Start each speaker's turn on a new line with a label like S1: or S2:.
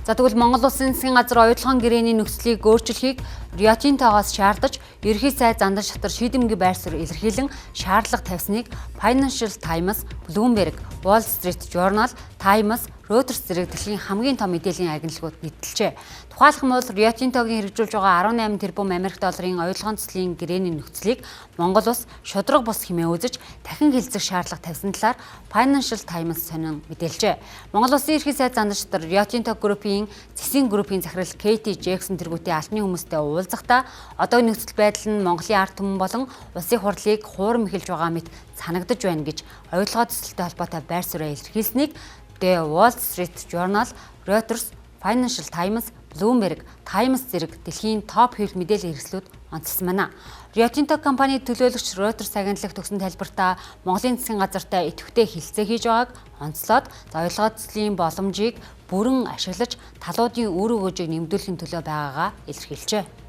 S1: За тэгвэл Монгол Улсын засгийн газар оюутлогын гэрээний нөхцөлийг өөрчлөхийг Rio Tinto-гоос шаардаж, ерөнхий сайд Зандан шатар шийдэмгий байр суурь илэрхийлэн шаардлага тавьсныг Financial Times, Bloomberg, Wall Street Journal, Times, Reuters зэрэг дэлхийн хамгийн том мэдээллийн агентлагууд нийтэлжээ. Тухайлх нь бол Rio Tinto-гийн хэрэгжүүлж байгаа 18 тэрбум Америк долларын оюутлогын төслийн гэрээний нөхцөлийг Монгол улс шудраг бус хэмээн үзэж дахин хэлцэх шаардлага тавьсан талаар Financial Times сонин мэдээлжээ. Монгол улсын ерөнхий сайд Зандан шатар Rio Tinto Group-ийн Цэсийн группийн захирал Katie Jackson тэргүүтээ албаны хүмүүстэй уулзахдаа одоогийн нөхцөл байдал нь Монголын ард түмэн болон улсын хурлыг хуурам эхэлж байгаа мэт санагдаж байна гэж оюутлогын төсөлтэй холбоотой байр сууриа илэрхийлсэнийг The Wall Street Journal, Reuters, Financial Times, Bloomberg, Times зэрэг дэлхийн топ хэвлэл мэдээллийн хэрэгслүүд онцлсан байна. Rio Tinto компани төлөөлөгч Reuters агентлагт өгсөн тайлбартаа Монголын засгийн газартай идэвхтэй хэлэлцээ хийж байгааг онцлоод оюутлогын төслийн боломжийг бүрэн ашиглаж талуудын үр өгөөжийг нэмэгдүүлэхийн төлөө байгаагаа илэрхийлжээ.